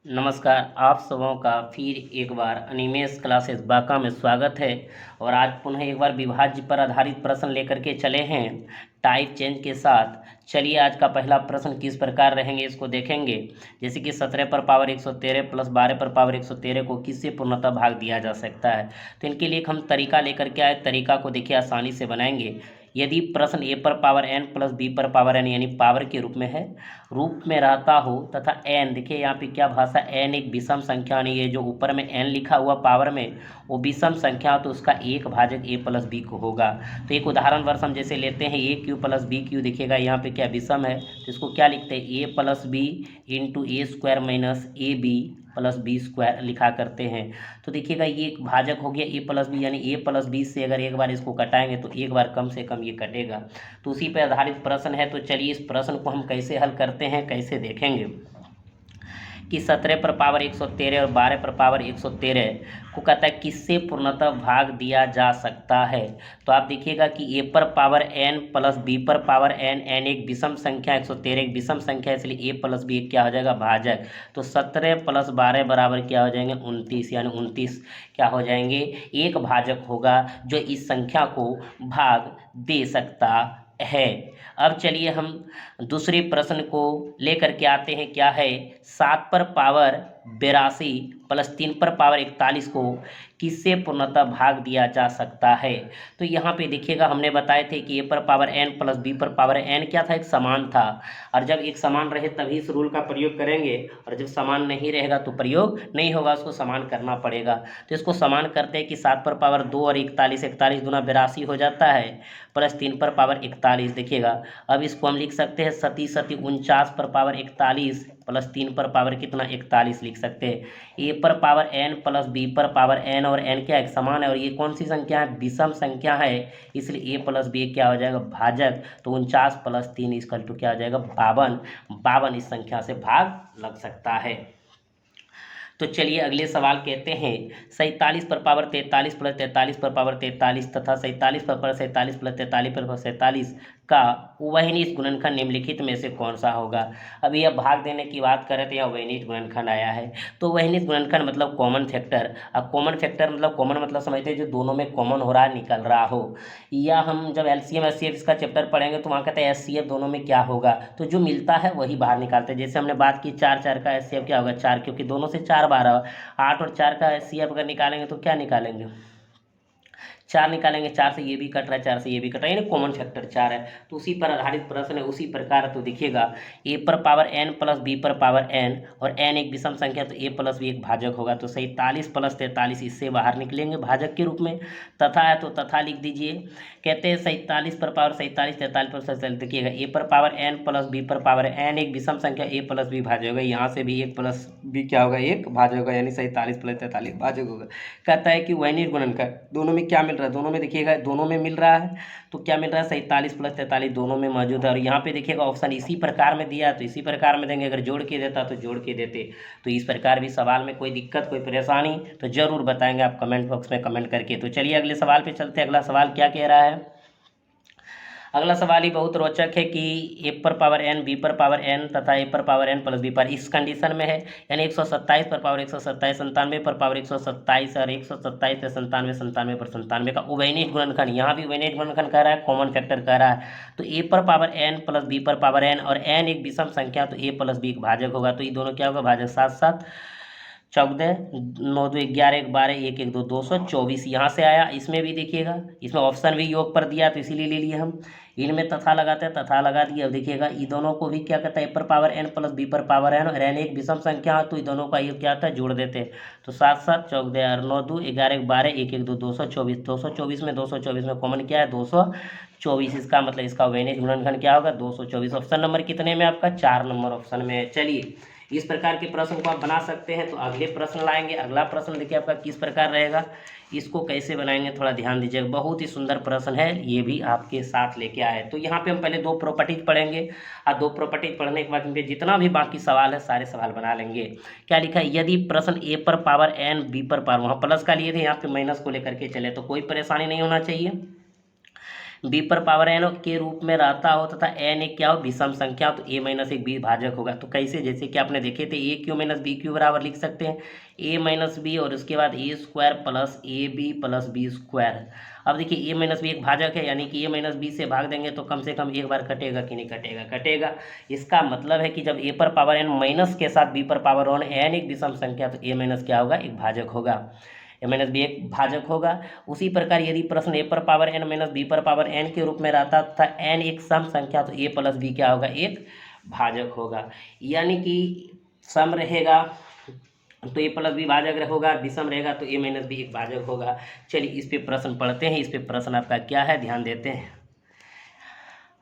नमस्कार, आप सबों का फिर एक बार अनिमेष क्लासेस बांका में स्वागत है। और आज पुनः एक बार विभाज्य पर आधारित प्रश्न लेकर के चले हैं टाइप चेंज के साथ। चलिए आज का पहला प्रश्न किस प्रकार रहेंगे इसको देखेंगे। जैसे कि 17 पर पावर 113 प्लस 12 पर पावर 113 को किससे पूर्णतः भाग दिया जा सकता है। तो इनके लिए एक हम तरीका लेकर के आए, तरीका को देखिए आसानी से बनाएंगे। यदि प्रश्न ए पर पावर एन प्लस बी पर पावर एन यानी पावर के रूप में रहता हो तथा एन, देखिए यहाँ पे क्या भाषा, एन एक विषम संख्या नहीं है। जो ऊपर में एन लिखा हुआ पावर में वो विषम संख्या तो उसका एक भाजक ए प्लस बी को होगा। तो एक उदाहरण वर्ष हम जैसे लेते हैं ए क्यू प्लस बी क्यू, देखिएगा यहाँ पे क्या विषम है तो इसको क्या लिखते हैं a plus b into a square minus a b plus b square लिखा करते हैं। तो देखिएगा ये एक भाजक हो गया ए प्लस बी, यानी ए प्लस बी से अगर एक बार इसको कटाएंगे तो एक बार कम से कम ये कटेगा। तो उसी पर आधारित प्रश्न है। तो चलिए इस प्रश्न को हम कैसे हल करते हैं, कैसे देखेंगे कि 17 पर पावर 113 और 12 पर पावर 113 को कहता है किससे पूर्णतः भाग दिया जा सकता है। तो आप देखिएगा कि ए पर पावर एन प्लस बी पर पावर एन, एन एक विषम संख्या, 113 एक विषम संख्या, इसलिए ए प्लस बी क्या हो जाएगा, भाजक। तो 17 प्लस 12 बराबर क्या हो जाएंगे, 29, यानी 29 क्या हो जाएंगे, एक भाजक होगा जो इस संख्या को भाग दे सकता है। अब चलिए हम दूसरे प्रश्न को लेकर के आते हैं। क्या है, 7 पर पावर 82 प्लस 3 पर पावर 41 को किससे पूर्णतः भाग दिया जा सकता है। तो यहाँ पे देखिएगा हमने बताए थे कि ए पर पावर एन प्लस बी पर पावर एन क्या था, एक समान था। और जब एक समान रहे तभी इस रूल का प्रयोग करेंगे, और जब समान नहीं रहेगा तो प्रयोग नहीं होगा, उसको समान करना पड़ेगा। तो इसको समान करते हैं कि 7 पर पावर 2 और 41, 41 दूना 82 हो जाता है, प्लस 3 पर पावर 41। देखिएगा अब इसको हम लिख सकते हैं 49 पर पावर 41 प्लस 3 पर पावर कितना, 41 लिख सकते हैं। ए पर पावर एन प्लस बी पर पावर एन, और एन क्या है, समान है, और ये कौन सी संख्या है, विषम संख्या है, इसलिए ए प्लस बी क्या हो जाएगा, भाजक। तो 49 प्लस 3 इक्वल टू क्या हो जाएगा, 52। 52 इस संख्या से भाग लग सकता है। तो चलिए अगले सवाल कहते हैं 47 पर पावर 43 प्लस 43 पर पावर 43 तथा 47 पर पावर 47 प्लस 43 पर पावर 47 का वहनीय गुणनखंड निम्नलिखित में से कौन सा होगा। अभी यह भाग देने की बात करें तो यह वहनीय गुणनखंड आया है। तो वहनीय गुणनखंड मतलब कॉमन फैक्टर। अब कॉमन फैक्टर मतलब कॉमन मतलब समझते हैं जो दोनों में कॉमन हो रहा है, निकल रहा हो। या हम जब एलसीएम एचसीएफ इसका चैप्टर पढ़ेंगे तो वहाँ कहते हैं एचसीएफ दोनों में क्या होगा, तो जो मिलता है वही बाहर निकालते हैं। जैसे हमने बात की 4 4 का एचसीएफ क्या होगा, 4, क्योंकि दोनों से 4 12, 8 और 4 का एचसीएफ अगर निकालेंगे तो क्या निकालेंगे, 4 निकालेंगे। 4 से ये भी कट रहा है, 4 से ये भी कट रहा है, यानी कॉमन फैक्टर 4 है। तो उसी पर आधारित प्रश्न है, उसी प्रकार। तो देखिएगा ए पर पावर एन प्लस बी पर पावर एन, और एन एक विषम संख्या तो ए प्लस बी एक भाजक होगा। तो 47 प्लस 43 इससे बाहर निकलेंगे भाजक के रूप में। तथा है तो तथा लिख दीजिए। कहते हैं 47 पर पावर 47, 43 पर 47। देखिएगा ए पर पावर एन प्लस बी पर पावर एन एक विषम संख्या, ए प्लस बी भाजक होगा। यहाँ से भी एक प्लस बी क्या होगा, एक भाजक होगा, यानी 47 प्लस 43 भाजक होगा। कहता है कि वहनीय गुणनखंड दोनों में क्या मिल रहा है, दोनों में देखिएगा दोनों में मिल रहा है। तो क्या मिल रहा है, 47 प्लस 43 दोनों में मौजूद है। और यहाँ पे देखिएगा ऑप्शन इसी प्रकार में दिया है तो इसी प्रकार में देंगे, अगर जोड़ के देता तो जोड़ के देते। तो इस प्रकार भी सवाल में कोई दिक्कत कोई परेशानी तो जरूर बताएंगे आप कमेंट बॉक्स में कमेंट करके। तो चलिए अगले सवाल पे चलते हैं। अगला सवाल क्या कह रहा है, अगला सवाल ही बहुत रोचक है कि ए पर पावर एन बी पर पावर एन तथा ए पर पावर एन प्लस बी पर इस कंडीशन में है, यानी 127 पर पावर 127, 97 पर पावर 127 और 127 से 97, 97 पर 97 का उभयनिष्ठ गुणनखंड। यहाँ भी उभयनिष्ठ गुणनखंड कह रहा है, कॉमन फैक्टर कह रहा है। तो ए पर पावर एन प्लस बी पर पावर एन, और एन एक विषम संख्या तो ए प्लस बी एक भाजक होगा। तो ये दोनों क्या होगा, भाजक। 7 7 14 9 2 11 1 12 1 1 2 224 यहाँ से आया। इसमें भी देखिएगा, इसमें ऑप्शन भी योग पर दिया तो इसीलिए ले लिए हम। इनमें तथा लगाते हैं, तथा लगा दिया। अब देखिएगा ये दोनों को भी क्या कहता है, ए पर पावर एन प्लस बी पर पावर एन, और एन एक विषम संख्या है तो ये दोनों का ये क्या आता है, जोड़ देते हैं। तो 7 7 14 9 2 11 1 12 1 1 2 224। 224 में 224 में कॉमन क्या है, 224। इसका मतलब इसका वैनिज गुणनखंड क्या होगा, 224। ऑप्शन नंबर कितने में आपका, 4 नंबर ऑप्शन में है। चलिए इस प्रकार के प्रश्न को आप बना सकते हैं। तो अगले प्रश्न लाएंगे। अगला प्रश्न देखिए आपका किस प्रकार रहेगा, इसको कैसे बनाएंगे थोड़ा ध्यान दीजिएगा। बहुत ही सुंदर प्रश्न है, ये भी आपके साथ लेके आए। तो यहाँ पे हम पहले 2 प्रॉपर्टीज पढ़ेंगे, और 2 प्रॉपर्टीज पढ़ने के बाद इनके जितना भी बाकी सवाल है सारे सवाल बना लेंगे। क्या लिखा है, यदि प्रश्न ए पर पावर एन बी पर पावर, वहाँ प्लस का लिए थे, यहाँ पे माइनस को लेकर के चले तो कोई परेशानी नहीं होना चाहिए। बी पर पावर एन के रूप में रहता हो तथा एन एक क्या हो, विषम संख्या हो, तो ए माइनस एक बी भाजक होगा। तो कैसे, जैसे कि आपने देखे थे ए क्यू माइनस बी क्यू बराबर लिख सकते हैं ए माइनस बी और उसके बाद a square plus a b plus b square. अब देखिए ए माइनस बी एक भाजक है, यानी कि ए माइनस बी से भाग देंगे तो कम से कम एक बार कटेगा कि नहीं कटेगा, कटेगा। इसका मतलब है कि जब ए पर पावर एन माइनस के साथ बी पर पावर वन एन एक विषम संख्या, तो ए माइनस क्या होगा, एक भाजक होगा, ए माइनस बी एक भाजक होगा। उसी प्रकार यदि प्रश्न ए पर पावर एन माइनस बी पर पावर एन के रूप में रहता था एन एक सम संख्या, तो ए प्लस बी क्या होगा, एक भाजक होगा। यानी कि सम रहेगा तो ए प्लस बी भाजक होगा, विषम रहेगा तो ए माइनस बी एक भाजक होगा। चलिए इस पे प्रश्न पढ़ते हैं। इस पे प्रश्न आपका क्या है, ध्यान देते हैं।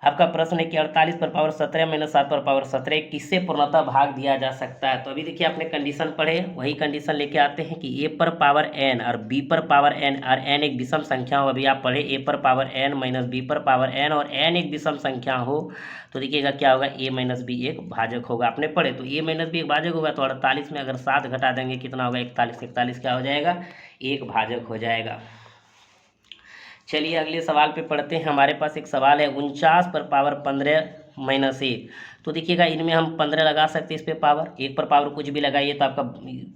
आपका प्रश्न है कि 48 पर पावर 17 माइनस 7 पर पावर 17 किससे पूर्णतः भाग दिया जा सकता है। तो अभी देखिए आपने कंडीशन पढ़े, वही कंडीशन लेके आते हैं कि ए पर पावर एन और बी पर पावर एन और एन एक विषम संख्या हो। अभी आप पढ़े ए पर पावर एन माइनस बी पर पावर एन और एन एक विषम संख्या हो, तो देखिएगा क्या होगा, ए माइनस बी एक भाजक होगा। आपने पढ़े तो ए माइनस बी एक भाजक होगा, तो 48 में अगर 7 घटा देंगे कितना होगा, 41, 41 क्या हो जाएगा, एक भाजक हो जाएगा। चलिए अगले सवाल पे पढ़ते हैं। हमारे पास एक सवाल है 49 पर पावर 15 माइनस 1। तो देखिएगा इनमें हम 15 लगा सकते हैं, इस पे पावर, एक पर पावर कुछ भी लगाइए तो आपका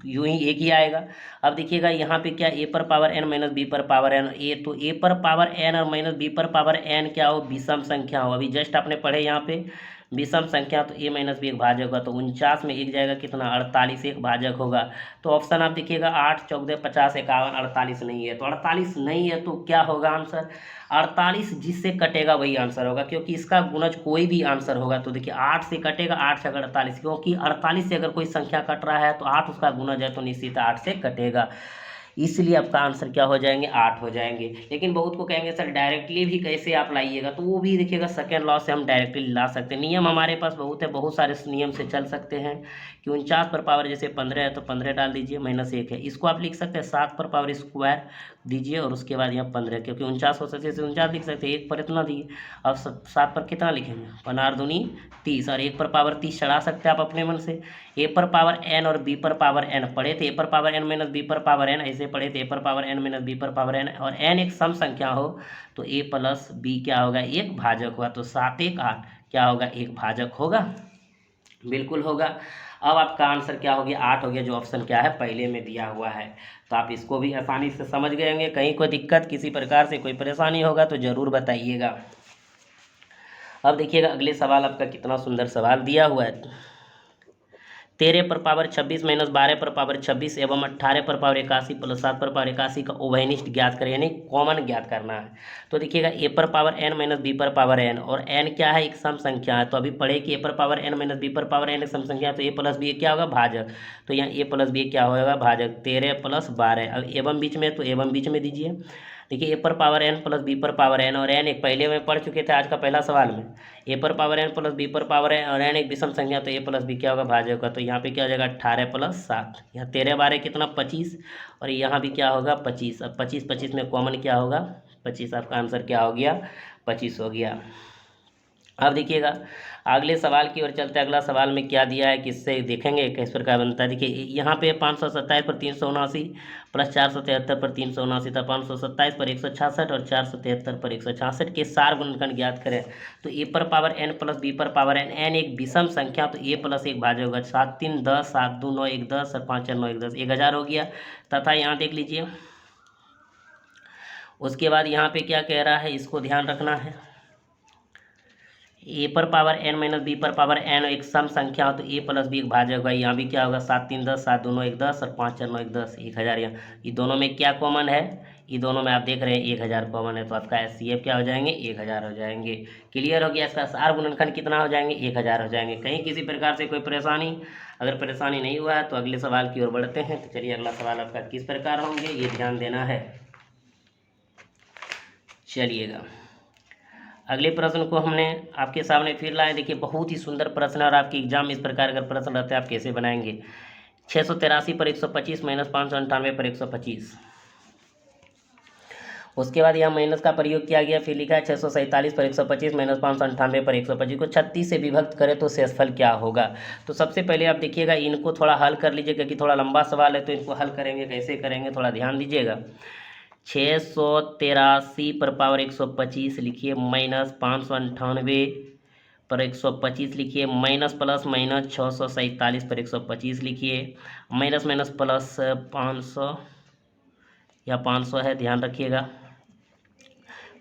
यूं ही एक ही आएगा। अब देखिएगा यहाँ पे क्या, ए पर पावर एन माइनस बी पर पावर एन, ए तो ए पर पावर एन और माइनस बी पर पावर एन क्या हो, विषम संख्या हो। अभी जस्ट आपने पढ़े यहाँ पे विषम संख्या, तो ए माइनस बी एक भाजक होगा, तो 49 में एक जाएगा कितना, 48 एक भाजक होगा। तो ऑप्शन आप देखिएगा 8 चौदह 50 51, 48 नहीं है, तो 48 नहीं है तो क्या होगा आंसर, 48 जिससे कटेगा वही आंसर होगा, क्योंकि इसका गुणज कोई भी आंसर होगा। तो देखिए 8 से कटेगा, 8 से अगर 48, क्योंकि 48 से अगर कोई संख्या कट रहा है तो 8 उसका गुणज है, तो निश्चित 8 से कटेगा, इसलिए आपका आंसर क्या हो जाएंगे, 8 हो जाएंगे। लेकिन बहुत को कहेंगे सर डायरेक्टली भी कैसे आप लाइएगा, तो वो भी देखिएगा सेकेंड लॉ से हम डायरेक्टली ला सकते हैं। नियम हमारे पास बहुत है, बहुत सारे नियम से चल सकते हैं कि 49 पर पावर जैसे 15 है तो 15 डाल दीजिए, माइनस 1 है, इसको आप लिख सकते हैं 7 पर पावर स्क्वायर दीजिए और उसके बाद यहाँ 15, क्योंकि 49 हो सकते 49 लिख सकते हैं, 1 पर इतना दिए। अब 7 पर कितना लिखेंगे, 15 दूनी 30, और 1 पर पावर 30 चढ़ा सकते हैं आप अपने मन से। ए पर पावर एन और बी पर पावर एन पढ़े थे, ए पर पावर एन माइनस बी पर पावर एन ऐसे पढ़े थे, ए पर पावर एन माइनस बी पर पावर एन, और एन एक सम संख्या हो तो ए प्लस बी क्या होगा, एक भाजक होगा। तो 7 1 8 क्या होगा, एक भाजक होगा, बिल्कुल होगा। अब आपका आंसर क्या हो गया, 8 हो गया, जो ऑप्शन क्या है पहले में दिया हुआ है। तो आप इसको भी आसानी से समझ गए होंगे। कहीं कोई दिक्कत किसी प्रकार से कोई परेशानी होगा तो ज़रूर बताइएगा। अब देखिएगा अगले सवाल आपका कितना सुंदर सवाल दिया हुआ है। 13 पर पावर 26 माइनस 12 पर पावर 26 एवं 18 पर पावर 81 प्लस 7 पर पावर 81 का उभयनिष्ठ ज्ञात करें, यानी कॉमन ज्ञात करना है। तो देखिएगा ए पर पावर एन माइनस बी पर पावर एन, और एन क्या है, एक सम संख्या है। तो अभी पढ़े कि ए पर पावर एन माइनस बी पर पावर एन एक सम संख्या है, तो ए प्लस बी क्या होगा, भाजक। तो यहाँ ए प्लस बी क्या होगा, भाजक। 13 प्लस 12, अब एवं बीच में, तो एवं बीच में दीजिए। देखिए ए पर पावर एन प्लस बी पर पावर एन, और एन एक पहले में पढ़ चुके थे आज का पहला सवाल में, ए पर पावर एन प्लस बी पर पावर एन और एन एक विषम संख्या, तो ए प्लस बी क्या होगा, भाजक होगा। तो यहाँ पे क्या हो जाएगा, 18 प्लस 7, यहाँ 13 12 कितना 25, और यहाँ भी क्या होगा 25। अब 25 25 में कॉमन क्या होगा, 25, आपका आंसर क्या हो गया, 25 हो गया। अब देखिएगा अगले सवाल की ओर चलते हैं। अगला सवाल में क्या दिया है, किससे देखेंगे किस प्रकार बनता है। देखिए यहाँ पे 527 पर 379 प्लस 473 पर 379 था, 527 पर 166 और 473 पर 166 के सार गुणनखंड ज्ञात करें। तो ए पर पावर एन प्लस बी पर पावर एन, एन एक विषम संख्या, तो ए प्लस एक भाजक होगा। 7 3 10, 7 2 9 1 10 और 5 4 9 1 10, 1000 हो गया। तथा यहाँ देख लीजिए उसके बाद यहाँ पे क्या कह रहा है, इसको ध्यान रखना है। ए पर पावर एन माइनस बी पर पावर एन एक सम संख्या हो तो ए प्लस बी एक भाजक होगा। यहाँ भी क्या होगा, 7 3 10, 7 2 9 1 10 और 5 4 9 1 10, 1000। यहाँ ये दोनों में क्या कॉमन है, ये दोनों में आप देख रहे हैं 1000 कॉमन है, तो आपका एचसीएफ क्या हो जाएंगे, 1000 हो जाएंगे। क्लियर हो गया। इसका सार गुणनखंड कितना हो जाएंगे, 1000 हो जाएंगे। कहीं किसी प्रकार से कोई परेशानी, अगर परेशानी नहीं हुआ है तो अगले सवाल की ओर बढ़ते हैं। तो चलिए अगला सवाल आपका किस प्रकार होंगे, ये ध्यान देना है। चलिएगा अगले प्रश्न को हमने आपके सामने फिर लाए। देखिए बहुत ही सुंदर प्रश्न है, और आपके एग्जाम में इस प्रकार अगर प्रश्न रहते हैं आप कैसे बनाएंगे। 683 पर 125 माइनस 598 पर 125। उसके बाद यहाँ माइनस का प्रयोग किया गया, फिर लिखा है 647 पर 125 माइनस 598 पर 125 को 36 से विभक्त करें तो शेषफल क्या होगा। तो सबसे पहले आप देखिएगा इनको थोड़ा हल कर लीजिए, क्योंकि थोड़ा लंबा सवाल है तो इनको हल करेंगे, कैसे करेंगे थोड़ा ध्यान दीजिएगा। 683 पर पावर 125 लिखिए, माइनस 598 पर 125 लिखिए, माइनस प्लस माइनस 647 पर 125 लिखिए, माइनस माइनस प्लस 500 या 500 है, ध्यान रखिएगा,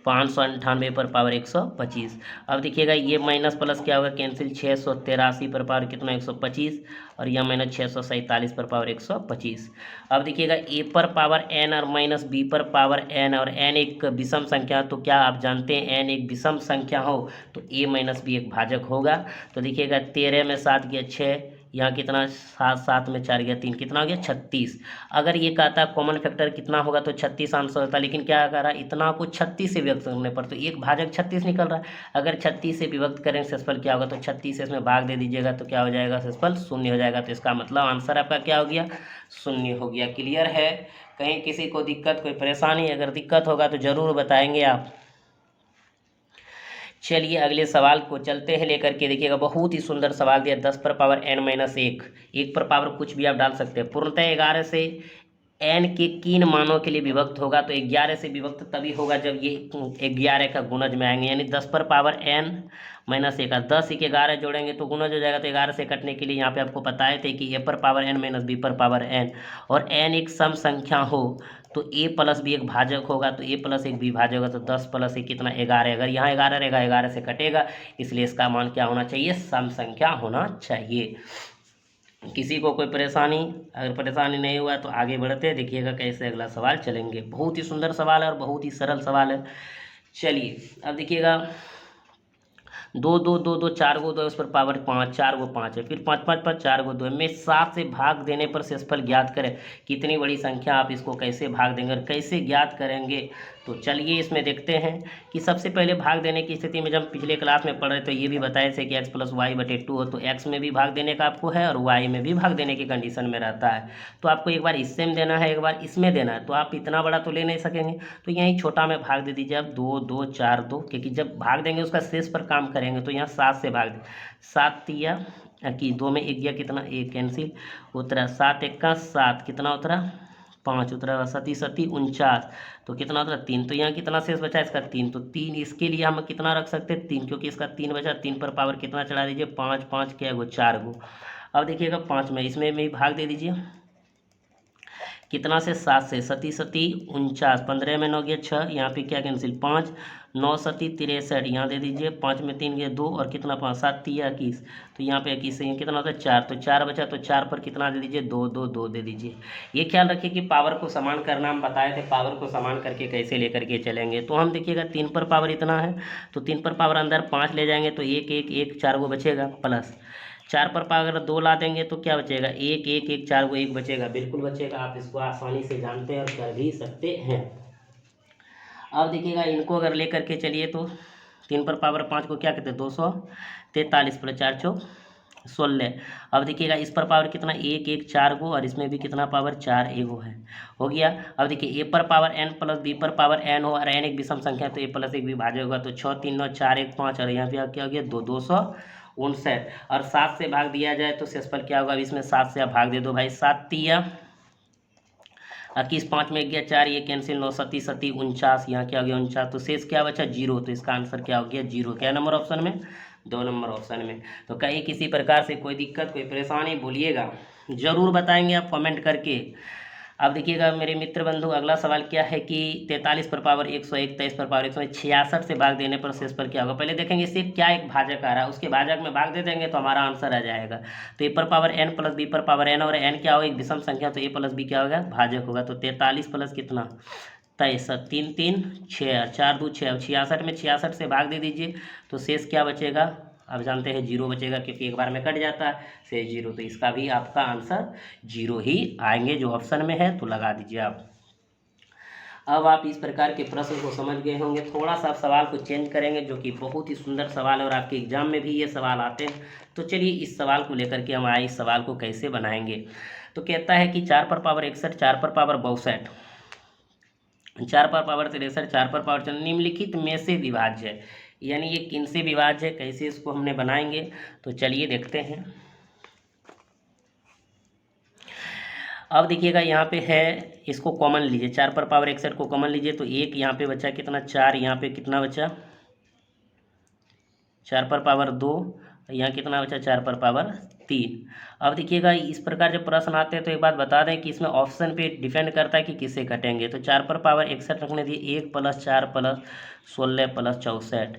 598 पर पावर 125। अब देखिएगा ये माइनस प्लस क्या होगा, कैंसिल, 683 पर पावर कितना 125, और यह माइनस 647 पर पावर 125। अब देखिएगा ए पर पावर एन और माइनस बी पर पावर एन, और एन एक विषम संख्या, तो क्या आप जानते हैं एन एक विषम संख्या हो तो ए माइनस बी एक भाजक होगा। तो देखिएगा 13 में 7 गया 6, यहाँ कितना 7, 7 में 4 गया 3, कितना हो गया 36। अगर ये कहता कॉमन फैक्टर कितना होगा तो 36 आंसर होता, लेकिन क्या कर रहा है, इतना को 36 से विभक्त करने पर तो एक भाजक 36 निकल रहा है। अगर 36 से विभक्त करें शेषफल क्या होगा, तो 36 से इसमें भाग दे दीजिएगा तो क्या हो जाएगा, शेषफल 0 हो जाएगा। तो इसका मतलब आंसर आपका क्या हो गया, 0 हो गया। क्लियर है? कहीं किसी को दिक्कत, कोई परेशानी? अगर दिक्कत होगा तो ज़रूर बताएंगे आप। चलिए अगले सवाल को चलते हैं लेकर के। देखिएगा बहुत ही सुंदर सवाल दिया, 10 पर पावर n माइनस 1, 1 पर पावर कुछ भी आप डाल सकते हैं। पूर्णतः 11 से n के किन मानों के लिए विभक्त होगा, तो 11 से विभक्त तभी होगा जब ये 11 का गुणज में आएंगे, यानी 10 पर पावर n माइनस 1 का 10 एक 11 जोड़ेंगे तो गुणज हो जाएगा। तो 11 से कटने के लिए यहाँ पे आपको बताए थे कि a पर पावर n माइनस b पर पावर n, और n एक सम संख्या हो तो a प्लस b एक भाजक होगा, तो a प्लस एक b भाजक होगा, तो 10 प्लस 1 कितना 11। अगर यहाँ 11 रहेगा 11 से कटेगा, इसलिए इसका मान क्या होना चाहिए, सम संख्या होना चाहिए। किसी को कोई परेशानी? अगर परेशानी नहीं हुआ तो आगे बढ़ते हैं, देखिएगा कैसे अगला सवाल चलेंगे। बहुत ही सुंदर सवाल है और बहुत ही सरल सवाल है। चलिए अब देखिएगा, 2 2 2 2 4 को 2 उस पर पावर 5, 4 को 5 है, फिर 5 5 5 4 को 2 में 7 से भाग देने पर शेषफल ज्ञात करें। कितनी बड़ी संख्या, आप इसको कैसे भाग देंगे और कैसे ज्ञात करेंगे, तो चलिए इसमें देखते हैं कि सबसे पहले भाग देने की स्थिति में जब पिछले क्लास में पढ़ रहे तो ये भी बताए थे कि x प्लस वाई बटे 2 हो, तो x में भी भाग देने का आपको है और y में भी भाग देने की कंडीशन में रहता है। तो आपको एक बार इससे में देना है, एक बार इसमें देना है, तो आप इतना बड़ा तो ले नहीं सकेंगे, तो यहीं छोटा में भाग दे दीजिए आप, 2 2 4 2, क्योंकि जब भाग देंगे उसका शेष पर काम करेंगे। तो यहाँ 7 से भाग दें, 7 तिया कि 2 में 1 गया, कितना 1 कैंसिल, उतरा 7 1 का 7, कितना उतरा 5, उतरा 7 7 49, तो कितना उतरा 3। तो यहाँ कितना शेष बचा इसका 3, तो 3 इसके लिए हम कितना रख सकते हैं 3, क्योंकि इसका 3 बचा, 3 पर पावर कितना चढ़ा दीजिए 5, 5 क्या गो 4 गो। अब देखिएगा 5 में इसमें भी भाग दे दीजिए, कितना से 7 से 7 7 49, 15 में 9 गया 6, यहाँ पे क्या कैंसिल 5, 9 7 63, यहाँ दे दीजिए 5 में 3 गया 2, और कितना 5 7 3 21, तो यहाँ पे 21 से कितना होता है 4, तो 4 बचा, तो 4 पर कितना दे दीजिए 2 2 2 दे दीजिए। ये ख्याल रखिए कि पावर को समान करना हम बताए थे, पावर को समान करके कैसे लेकर के चलेंगे। तो हम देखिएगा 3 पर पावर इतना है, तो 3 पर पावर अंदर 5 ले जाएंगे तो 1 1 1 4 को बचेगा, प्लस 4 पर पावर 2 ला देंगे तो क्या बचेगा 1 1 1 4 को 1 बचेगा, बिल्कुल बचेगा। आप इसको आसानी से जानते हैं और कर भी सकते हैं। अब देखिएगा इनको अगर ले करके चलिए तो 3 पर पावर 5 को क्या कहते हैं 243 प्लस 4 चौक 16। अब देखिएगा इस पर पावर कितना 1 1 4 को, और इसमें भी कितना पावर 4 एगो है, हो गया। अब देखिए a पर पावर n प्लस b पर पावर n हो, और n एक विषम संख्या तो a प्लस एक भी भाज्य होगा, तो 6 3 9 4 1 5, और यहाँ पे क्या हो गया 2 259, और 7 से भाग दिया जाए तो शेषफल क्या होगा, अब इसमें 7 से आप भाग दे दो भाई, 7 तिया 21, 5 में गया 4, ये कैंसिल, 9 7 7 49, यहाँ क्या हो गया 49, तो शेष क्या बचा 0, तो इसका आंसर क्या हो गया 0। क्या नंबर ऑप्शन में, 2 नंबर ऑप्शन में। तो कहीं किसी प्रकार से कोई दिक्कत, कोई परेशानी बोलिएगा, ज़रूर बताएंगे आप कमेंट करके। अब देखिएगा मेरे मित्र बंधु, अगला सवाल क्या है कि 43 पर पावर 101, 23 पर पावर 166 से भाग देने पर शेष पर क्या होगा। पहले देखेंगे सिर्फ क्या एक भाजक आ रहा है, उसके भाजक में भाग दे देंगे तो हमारा आंसर आ जाएगा। तो ए पर पावर n प्लस बी पर पावर n, और n क्या होगा एक विषम संख्या, तो a प्लस बी क्या होगा भाजक होगा। तो 43 प्लस कितना 23, 3 3 6, 4 2 6, 66 में 66 से भाग दे दीजिए तो शेष क्या बचेगा, अब जानते हैं 0 बचेगा, क्योंकि एक बार में कट जाता है से 0, तो इसका भी आपका आंसर 0 ही आएंगे, जो ऑप्शन में है तो लगा दीजिए आप। अब आप इस प्रकार के प्रश्न को समझ गए होंगे। थोड़ा सा आप सवाल को चेंज करेंगे, जो कि बहुत ही सुंदर सवाल है और आपके एग्जाम में भी ये सवाल आते हैं। तो चलिए इस सवाल को लेकर के हम आए, इस सवाल को कैसे बनाएंगे। तो कहता है कि 4 पर पावर 61, 4 पर पावर 62, 4 पर पावर 63, 4 पर पावर 4 निम्नलिखित में से विभाज्य है, यानी ये किन से विभाज्य है, कैसे इसको हमने बनाएंगे, तो चलिए देखते हैं। अब देखिएगा यहाँ पे है, इसको कॉमन लीजिए, 4 पर पावर 61 को कॉमन लीजिए तो 1 यहाँ पे बचा कितना, 4, यहाँ पे कितना बचा 4 पर पावर 2, यहाँ कितना बचा 4 पर पावर 3। अब देखिएगा इस प्रकार जब प्रश्न आते हैं तो एक बात बता दें कि इसमें ऑप्शन पे डिपेंड करता है कि किससे कटेंगे। तो 4 पर पावर 61 रखने दिए, 1 + 4 + 16 + 64,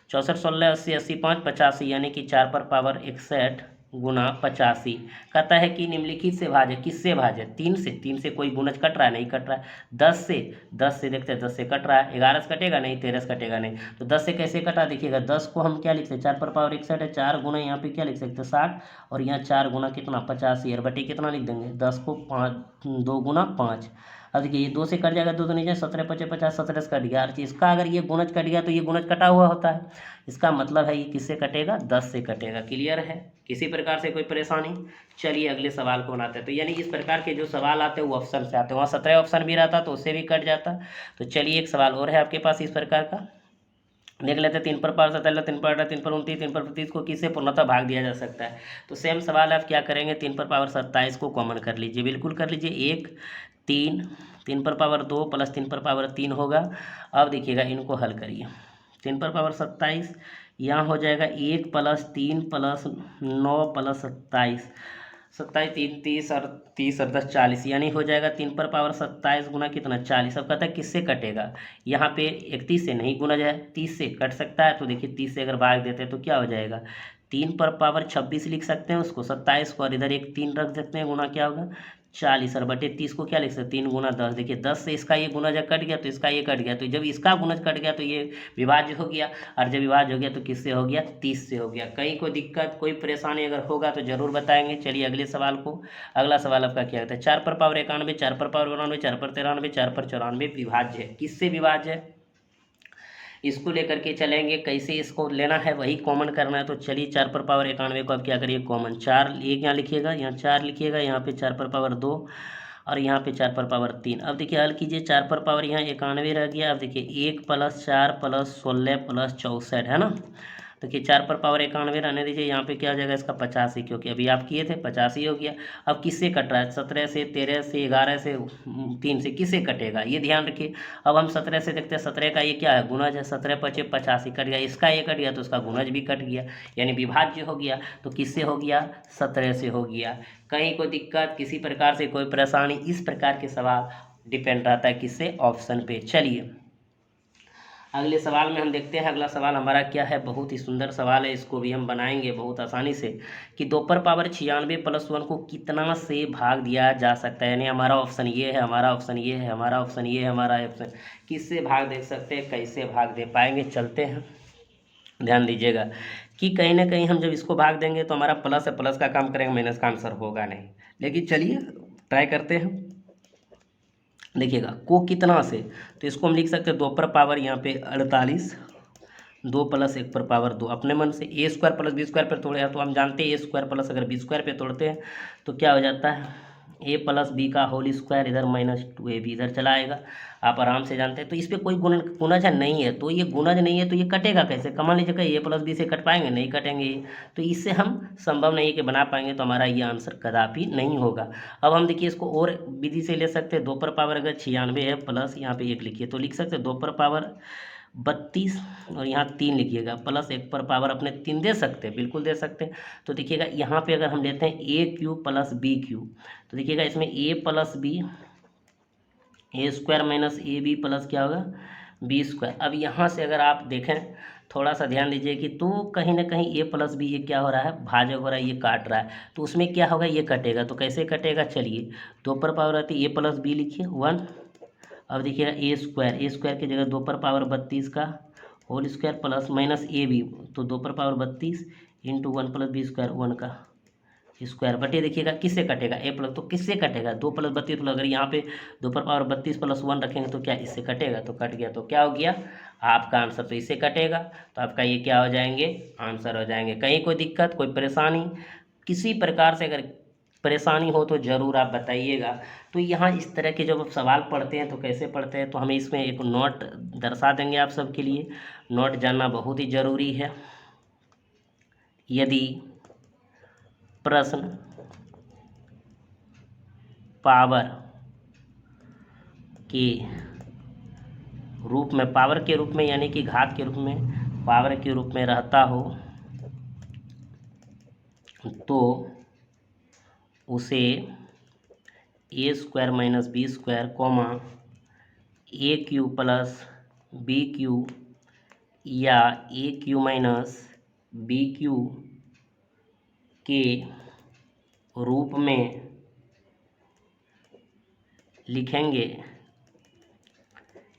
64 16 80 80 5 85, यानी कि 4 पर पावर 61 गुना 85। कहता है कि निम्नलिखित से भाज्य, किससे भाज्य, 3 से। 3 से कोई गुणज कट रहा है, नहीं कट रहा है। 10 से, 10 से देखते हैं 10 से कट रहा है, 11 से कटेगा नहीं, 13 से कटेगा नहीं। तो 10 से कैसे कटा, देखिएगा 10 को हम क्या लिख सकते हैं, 4 पर पावर 61 है, 4 गुना यहाँ पे क्या लिख सकते हैं 60, और यहाँ 4 गुना कितना 85, बटे कितना लिख देंगे 10 को 5 2 गुना 5। अब देखिए ये 2 से कट जाएगा, 2 तो नीचे 17 × 5 = 50, 17 से कट गया। और इसका अगर ये गुणज कट गया तो ये गुणज कटा हुआ होता है, इसका मतलब है ये किससे कटेगा, 10 से कटेगा। क्लियर है, किसी प्रकार से कोई परेशानी। चलिए अगले सवाल को बनाते हैं। तो यानी इस प्रकार के जो सवाल आते हैं वो ऑप्शन से आते हैं, वहाँ 17 ऑप्शन भी रहता तो उससे भी कट जाता। तो चलिए एक सवाल और है आपके पास इस प्रकार का, देख लेते हैं। 3 पर पावर 17, 3 पर 18, 3 पर 29, 3 पर 35 को किससे पूर्णतः भाग दिया जा सकता है। तो सेम सवाल आप क्या करेंगे, 3 पर पावर 27 को कॉमन कर लीजिए, बिल्कुल कर लीजिए। 1 3, 3 पर पावर 2 + 3 पर पावर 3 होगा। अब देखिएगा इनको हल करिए, 3 पर पावर 27 यहाँ हो जाएगा 1 + 3 + 9 + 27, 27 3 30 और 30 और 10 40, यानी हो जाएगा 3 पर पावर 27 गुना कितना 40। अब कहता है किससे कटेगा, यहाँ पे 31 से नहीं गुना जाए, 30 से कट सकता है। तो देखिए 30 से अगर भाग देते हैं तो क्या हो जाएगा, 3 पर पावर 26 लिख सकते हैं उसको, 27 को, और इधर एक 3 रख सकते हैं, गुना क्या होगा 40, और बटे 30 को क्या लिख सकते हैं 3 गुना 10। देखिए 10 से इसका ये गुना जब कट गया तो इसका ये कट गया, तो जब इसका गुणज कट गया तो ये विभाज्य हो गया, और जब विभाज्य हो गया तो किससे हो गया 30 से हो गया। कहीं कोई दिक्कत कोई परेशानी अगर होगा तो जरूर बताएंगे। चलिए अगले सवाल को, अगला सवाल आपका क्या होता है, 4 पर पावर 91, 4 पर पावर 92, 4 पर 93, 4 पर 94 विभाज्य है, किससे विभाज्य है, इसको लेकर के चलेंगे। कैसे इसको लेना है वही कॉमन करना है। तो चलिए 4 पर पावर 91 को अब क्या करिए कॉमन, 4 एक यहाँ लिखिएगा, यहाँ 4 लिखिएगा, यहाँ पे 4 पर पावर 2 और यहाँ पे 4 पर पावर 3। अब देखिए हल कीजिए, 4 पर पावर यहाँ 91 रह गया। अब देखिए 1 + 4 + 16 + 64 है ना। देखिए 4 पर पावर 91 रहने दीजिए, यहाँ पे क्या हो जाएगा इसका 85, क्योंकि अभी आप किए थे 85 हो गया। अब किससे कट रहा है, 17 से, 13 से, 11 से, 3 से, किससे कटेगा ये ध्यान रखिए। अब हम 17 से देखते हैं, 17 का ये क्या है गुणज है, 17 × 5 = 85 कट गया, इसका ये कट गया तो उसका गुणज भी कट गया, यानी विभाज्य हो गया। तो किससे हो गया 17 से हो गया। कहीं कोई दिक्कत किसी प्रकार से कोई परेशानी, इस प्रकार के सवाल डिपेंड रहता है किससे, ऑप्शन पे। चलिए अगले सवाल में हम देखते हैं, अगला सवाल हमारा क्या है, बहुत ही सुंदर सवाल है, इसको भी हम बनाएंगे बहुत आसानी से, कि 2 पर पावर 96 + 1 को कितना से भाग दिया जा सकता है। यानी हमारा ऑप्शन ये है, हमारा ऑप्शन ये है, हमारा ऑप्शन ये है, हमारा ऑप्शन, किससे भाग दे सकते हैं, कैसे भाग दे पाएंगे। चलते हैं, ध्यान दीजिएगा कि कहीं ना कहीं हम जब इसको भाग देंगे तो हमारा प्लस है, प्लस का काम करेंगे, माइनस का आंसर होगा नहीं। लेकिन चलिए ट्राई करते हैं। देखिएगा को कितना से, तो इसको हम लिख सकते हैं 2 पर पावर यहाँ पे 48, 2 + 1 पर पावर 2, अपने मन से a² + b² पर तोड़े हैं तो हम जानते हैं a² + अगर b² पे तोड़ते हैं तो क्या हो जाता है a + b का होल स्क्वायर, इधर -2ab इधर चला आएगा, आप आराम से जानते हैं। तो इस पर कोई गुणज नहीं है, तो ये गुणज नहीं है तो ये कटेगा कैसे, मान लीजिए कि a + b से कट पाएंगे, नहीं कटेंगे ये, तो इससे हम संभव नहीं है कि बना पाएंगे, तो हमारा ये आंसर कदापि नहीं होगा। अब हम देखिए इसको और विधि से ले सकते हैं, 2 पर पावर अगर 96 है प्लस यहाँ पे 1 लिखिए तो लिख सकते हैं 2 पर पावर 32 और यहाँ 3 लिखिएगा, प्लस 1 पर पावर अपने 3 दे सकते हैं, बिल्कुल दे सकते हैं। तो देखिएगा यहाँ पे अगर हम लेते हैं a³ + b³, तो देखिएगा इसमें a + b, a² - ab plus क्या होगा b²। अब यहाँ से अगर आप देखें थोड़ा सा ध्यान दीजिए कि तो कहीं ना कहीं a + b ये क्या हो रहा है भाजक हो रहा है, ये काट रहा है, तो उसमें क्या होगा ये कटेगा। तो कैसे कटेगा, चलिए 2 पर पावर आती है a + b लिखिए 1। अब देखिएगा a² की जगह 2 पर पावर 32 का होल स्क्वायर प्लस -ab, तो 2 पर पावर 32 × 1 + b² 1 का स्क्वायर, बटे देखिएगा किससे कटेगा a+, तो किससे कटेगा 2 + 32, तो अगर यहाँ पे 2 पर पावर 32 + 1 रखेंगे तो क्या इससे कटेगा, तो कट गया, तो क्या हो गया आपका आंसर, तो इससे कटेगा, तो आपका ये क्या हो जाएंगे आंसर हो जाएंगे। कहीं कोई दिक्कत कोई परेशानी किसी प्रकार से अगर परेशानी हो तो ज़रूर आप बताइएगा। तो यहाँ इस तरह के जब आप सवाल पढ़ते हैं तो कैसे पढ़ते हैं, तो हमें इसमें एक नोट दर्शा देंगे आप सबके लिए, नोट जानना बहुत ही ज़रूरी है। यदि प्रश्न पावर के रूप में, पावर के रूप में यानी कि घात के रूप में, पावर के रूप में रहता हो तो उसे a square minus b square comma a cube plus b cube या a cube minus b cube के रूप में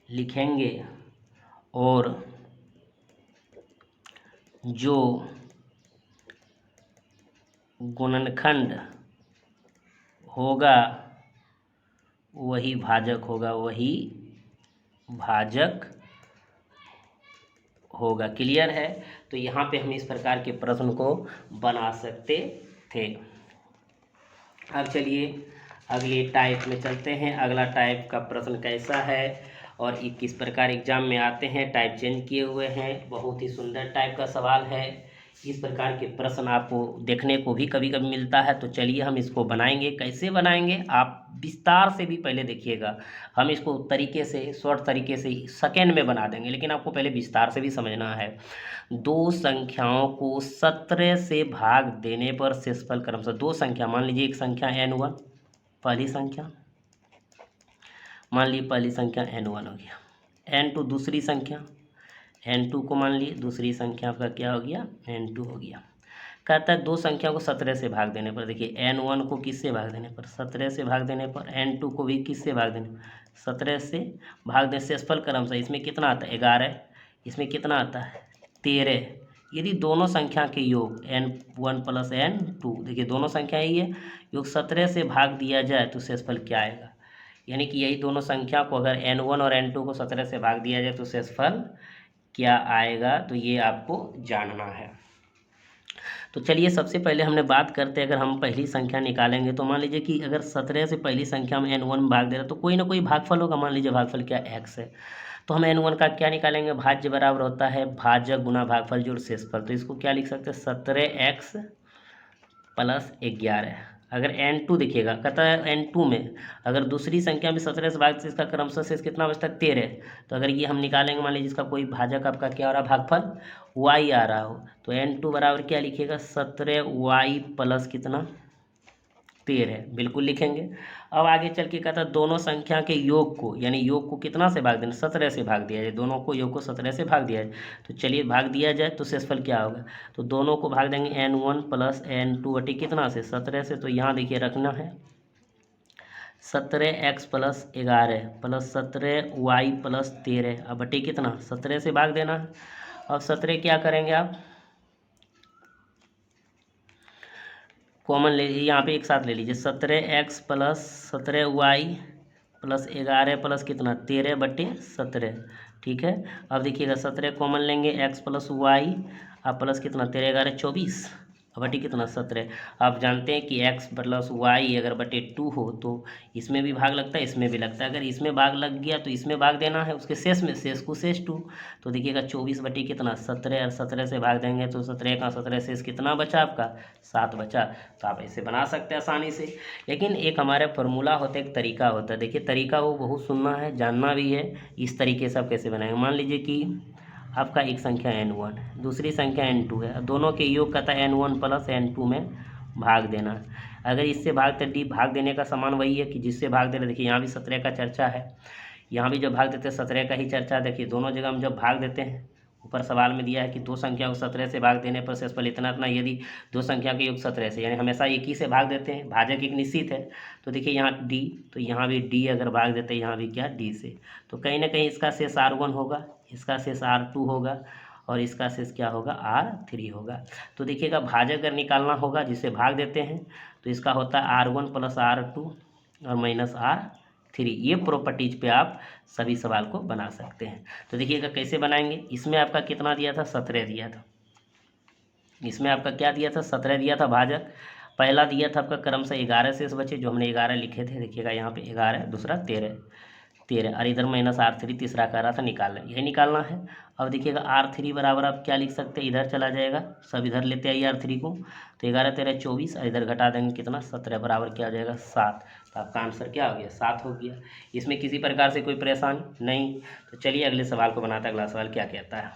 लिखेंगे और जो गुणनखंड होगा वही भाजक होगा। क्लियर है? तो यहाँ पे हम इस प्रकार के प्रश्न को बना सकते थे। अब चलिए अगले टाइप में चलते हैं। अगला टाइप का प्रश्न कैसा है और ये किस प्रकार एग्जाम में आते हैं। टाइप चेंज किए हुए हैं, बहुत ही सुंदर टाइप का सवाल है। इस प्रकार के प्रश्न आपको देखने को भी कभी कभी मिलता है। तो चलिए हम इसको बनाएंगे। कैसे बनाएंगे आप विस्तार से भी पहले देखिएगा। हम इसको तरीके से, शॉर्ट तरीके से सेकेंड में बना देंगे, लेकिन आपको पहले विस्तार से भी समझना है। दो संख्याओं को 17 से भाग देने पर शेषफल क्रमशः, दो संख्या मान लीजिए, एक संख्या n1 पहली संख्या, मान लीजिए पहली संख्या n1 हो गया, n2 दूसरी संख्या, n2 को मान लिए दूसरी संख्या का क्या हो गया, n2 हो गया। कहता है दो संख्या को 17 से भाग देने पर, देखिए n1 को किससे भाग देने पर, 17 से भाग देने पर, n2 को भी किससे भाग देने पर, 17 से भाग देने, शेषफल क्रमशः इसमें कितना आता है 11, इसमें कितना आता है 13। यदि दोनों संख्या के योग n1 प्लस n2, देखिए दोनों संख्या ही है, योग 17 से भाग दिया जाए तो शेषफल क्या आएगा, यानी कि यही दोनों संख्या को अगर n1 और n2 को 17 से भाग दिया जाए तो शेषफल क्या आएगा, तो ये आपको जानना है। तो चलिए सबसे पहले हमने बात करते हैं, अगर हम पहली संख्या निकालेंगे तो मान लीजिए कि अगर 17 से पहली संख्या में n1 में भाग दे रहा तो कोई ना कोई भागफल होगा। मान लीजिए भागफल क्या x है, तो हम n1 का क्या निकालेंगे, भाज्य बराबर होता है भाजक गुना भागफल जोड़ शेषफल। तो इसको क्या लिख सकते हैं 17x प्लस 11। अगर n2 देखिएगा, कहता है n2 में अगर दूसरी संख्या में 17 से भाग से इसका क्रमशः शेष कितना बचता है 13। तो अगर ये हम निकालेंगे, मान लीजिए इसका कोई भाजक आपका क्या हो रहा है, भागफल y आ रहा हो, तो n2 बराबर क्या लिखिएगा 17y प्लस कितना 13, बिल्कुल लिखेंगे। अब आगे चल के कहता है दोनों संख्या के योग को, यानी योग को कितना से भाग देना, 17 से भाग दिया जाए, दोनों को योग को 17 से भाग दिया जाए। तो चलिए भाग दिया जाए तो शेषफल क्या होगा, तो दोनों को भाग देंगे n1 प्लस n2 बटे कितना से 17 से। तो यहाँ देखिए रखना है 17x plus 11 plus 17y plus 13, अब बटे कितना 17 से भाग देना है। अब 17 क्या करेंगे आप कॉमन ले लीजिए, यहाँ पे एक साथ ले लीजिए 17x plus 17y plus 11 plus कितना 13 बटे 17, ठीक है। अब देखिएगा 17 कॉमन लेंगे, x प्लस वाई अब प्लस कितना 13 11 24 बटे कितना 17। आप जानते हैं कि x प्लस वाई अगर बटे 2 हो तो इसमें भी भाग लगता है, इसमें भी लगता है। अगर इसमें भाग लग गया तो इसमें भाग देना है उसके शेष में, शेष को शेष 2। तो देखिएगा 24 बटे कितना 17 और 17 से भाग देंगे तो 17 का 17 शेष कितना बचा आपका 7 बचा। तो आप ऐसे बना सकते हैं आसानी से। लेकिन एक हमारा फॉर्मूला होता है, एक तरीका होता है। देखिए तरीका वो बहुत सुनना है, जानना भी है। इस तरीके से आप कैसे बनाएंगे, मान लीजिए कि आपका एक संख्या n1 दूसरी संख्या n2 है, दोनों के योग का था n1 प्लस n2 में भाग देना। अगर इससे भागते डी भाग देने का समान वही है कि जिससे भाग दे रहे। देखिए यहाँ भी 17 का चर्चा है, यहाँ भी जब भाग देते हैं 17 का ही चर्चा। देखिए दोनों जगह हम जब भाग देते हैं, ऊपर सवाल में दिया है कि दो संख्या को 17 से भाग देने पर शेषफल इतना इतना। यदि दो संख्या के योग 17 से, यानी हमेशा एक ही से भाग देते हैं, भाजक एक निश्चित है। तो देखिए यहाँ d, तो यहाँ भी d अगर भाग देते हैं, यहाँ भी क्या d से, तो कहीं ना कहीं इसका शेष r1 होगा, इसका शेष r2 होगा और इसका शेष क्या होगा r3 होगा। तो देखिएगा भाजक अगर निकालना होगा जिसे भाग देते हैं तो इसका होता है r1 प्लस r2 और माइनस r3। ये प्रॉपर्टीज पे आप सभी सवाल को बना सकते हैं। तो देखिएगा कैसे बनाएंगे। इसमें आपका कितना दिया था 17 दिया था, इसमें आपका क्या दिया था 17 दिया था भाजक। पहला दिया था आपका क्रमशः 11 शेष बचे जो हमने 11 लिखे थे। देखिएगा यहाँ पे 11 दूसरा 13, 13 और इधर -R3 तीसरा कह रहा था निकालना, यही निकालना है। अब देखिएगा R3 बराबर आप क्या लिख सकते हैं, इधर चला जाएगा, सब इधर लेते आइए R3 को, तो 11 13 24 और इधर घटा देंगे कितना 17 बराबर क्या हो जाएगा 7। तो आपका आंसर क्या हो गया 7 हो गया। इसमें किसी प्रकार से कोई परेशानी नहीं। तो चलिए अगले सवाल को बनाते हैं। अगला सवाल क्या कहता है।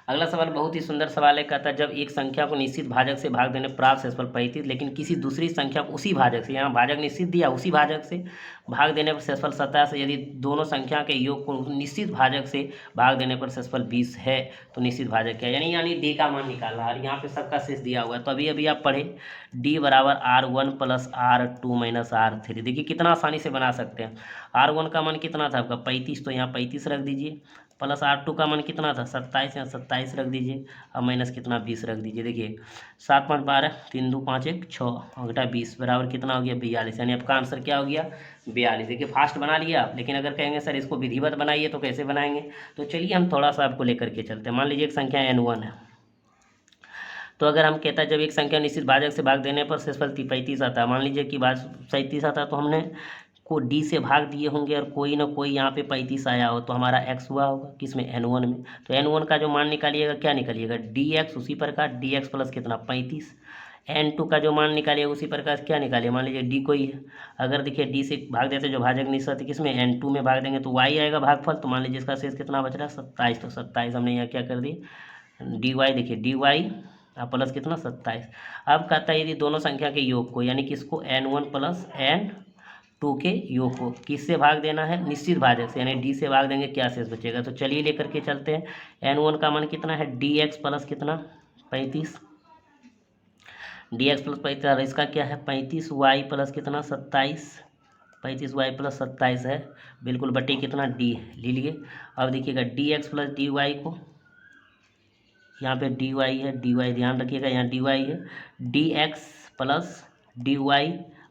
अगला सवाल बहुत ही सुंदर सवाल है। कहता है जब एक संख्या को निश्चित भाजक से भाग देने प्राप्त शेषफल 35, लेकिन किसी दूसरी संख्या को उसी भाजक से, यहाँ भाजक निश्चित दिया, उसी भाजक से भाग देने पर शेषफल 27 है। यदि दोनों संख्या के योग को निश्चित भाजक से भाग देने पर शेषफल 20 है तो निश्चित भाजक क्या है, यानी डी का मान निकालना है। और यहाँ पे सबका शेष दिया हुआ है, तो अभी आप पढ़े डी बराबर R1 + R2 - R3। देखिए कितना आसानी से बना सकते हैं। R1 का मान कितना था आपका 35, तो यहाँ 35 रख दीजिए, प्लस R2 का मान कितना था 27, यहाँ 27 रख दीजिए, और माइनस कितना 20 रख दीजिए। देखिए 7 5 12, 3 2 5 1 6 और घटा 20 बराबर कितना हो गया 42, यानी आपका आंसर क्या हो गया 42। देखिए फास्ट बना लिया आप, लेकिन अगर कहेंगे सर इसको विधिवत बनाइए तो कैसे बनाएंगे, तो चलिए हम थोड़ा सा आपको लेकर के चलते हैं। मान लीजिए एक संख्या N1 है, तो अगर हम कहता है जब एक संख्या निश्चित भाजक से भाग देने पर शेषफल 35 आता है, मान लीजिए कि 37 आता है, तो हमने को डी से भाग दिए होंगे और कोई ना कोई यहाँ पे 35 आया हो, तो हमारा x हुआ होगा किसमें N1 में। तो N1 का जो मान निकालिएगा क्या निकालिएगा dx, उसी प्रकार dx प्लस कितना 35। N2 का जो मान निकालिएगा उसी प्रकार क्या निकालिए, मान लीजिए d कोई है, अगर देखिए d से भाग देते जो भाजक निश्चित किसमें N2 में भाग देंगे तो y आएगा भागफल, तो मान लीजिए इसका शेष कितना बच रहा है 27। तो 27 हमने यहाँ क्या कर दी dy, देखिए dy प्लस कितना 27। अब कहता है यदि दोनों संख्या के योग को, यानी किसको N1 + N2 के योग को किससे भाग देना है निश्चित भाजक से, यानी डी से भाग देंगे क्या शेष बचेगा। तो चलिए लेकर के चलते हैं। N1 का मान कितना है dx प्लस कितना 35, dx प्लस 35, इसका क्या है 35y प्लस कितना 27, 35y प्लस 27 है बिल्कुल, बटे कितना d ले लिए। अब देखिएगा dx प्लस dy को, यहाँ पे dy है, dy ध्यान रखिएगा, यहाँ dy है, dx प्लस dy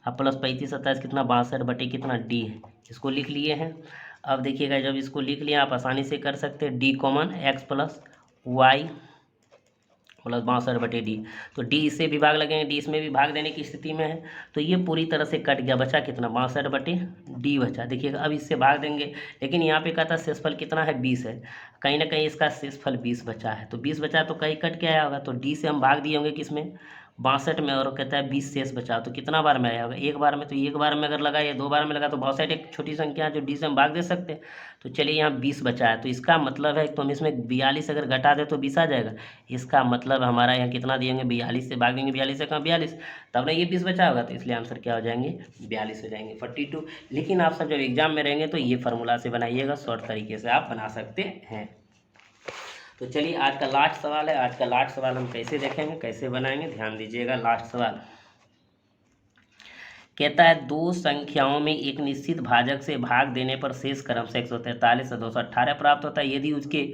अब प्लस 35 27 कितना 62 बटे कितना d है, इसको लिख लिए हैं। अब देखिएगा जब इसको लिख लिया आप आसानी से कर सकते हैं, d common x plus y plus 62 बटे d, तो d इससे भी भाग लगेंगे, d इसमें भी भाग देने की स्थिति में है, तो ये पूरी तरह से कट गया, बचा कितना 62 बटे d बचा। देखिएगा अब इससे भाग देंगे, लेकिन यहाँ पे कहता है शेषफल कितना है 20 है, कहीं ना कहीं इसका शेषफल 20 बचा है, तो 20 बचा तो कहीं कट के आया होगा, तो d से हम भाग दिए होंगे किसमें 62 में, और कहता है 20 शेष बचा, तो कितना बार में आया होगा एक बार में, तो एक बार में अगर लगा या 2 बार में लगा तो 62 एक छोटी संख्या है जो डी से हम भाग दे सकते हैं। तो चलिए यहाँ 20 बचा है, तो इसका मतलब है तो हम इसमें 42 अगर घटा दे तो 20 आ जाएगा, इसका मतलब हमारा यहाँ कितना दिएंगे 42 से भाग देंगे, 42 से कहाँ 42, तब ना ये 20 बचा होगा, तो इसलिए आंसर क्या हो जाएंगे 42 हो जाएंगे 42। लेकिन आप सब जब एग्जाम में रहेंगे तो ये फार्मूला से बनाइएगा, शॉर्ट तरीके से आप बना सकते हैं। तो चलिए आज का लास्ट सवाल है। आज का लास्ट सवाल हम कैसे देखेंगे, कैसे बनाएंगे, ध्यान दीजिएगा। लास्ट सवाल कहता है दो संख्याओं में एक निश्चित भाजक से भाग देने पर शेष क्रम से 143 और 218 प्राप्त होता है। यदि उसके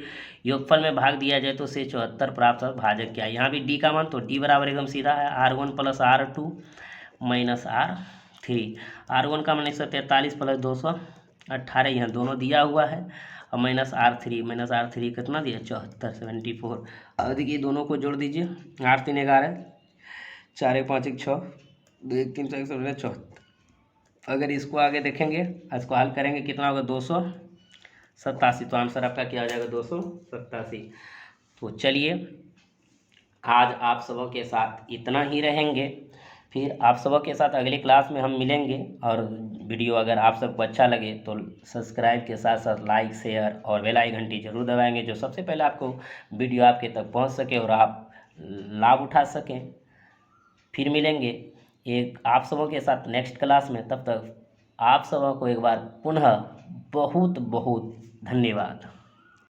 योगफल में भाग दिया जाए तो शेष 74 प्राप्त होता है। भाजक क्या है, यहाँ भी डी का मान, तो डी बराबर एकदम सीधा है R1 + R2 - R3। R1 का मान 143 प्लस 218, यहाँ दोनों दिया हुआ है, और -R3 कितना दिया 74 74। अब देखिए दोनों को जोड़ दीजिए, 8 3 11, 4 1 5 1 6, 2 1 3 4 1 74। अगर इसको आगे देखेंगे, इसको हल करेंगे कितना होगा 287, तो आंसर आपका क्या हो जाएगा 287। तो चलिए आज आप सबों के साथ इतना ही रहेंगे, फिर आप सबों के साथ अगली क्लास में हम मिलेंगे। और वीडियो अगर आप सबको अच्छा लगे तो सब्सक्राइब के साथ साथ लाइक शेयर और बेल आइकन घंटी जरूर दबाएंगे, जो सबसे पहले आपको वीडियो आपके तक पहुंच सके और आप लाभ उठा सकें। फिर मिलेंगे एक आप सबों के साथ नेक्स्ट क्लास में, तब तक आप सबों को एक बार पुनः बहुत बहुत धन्यवाद।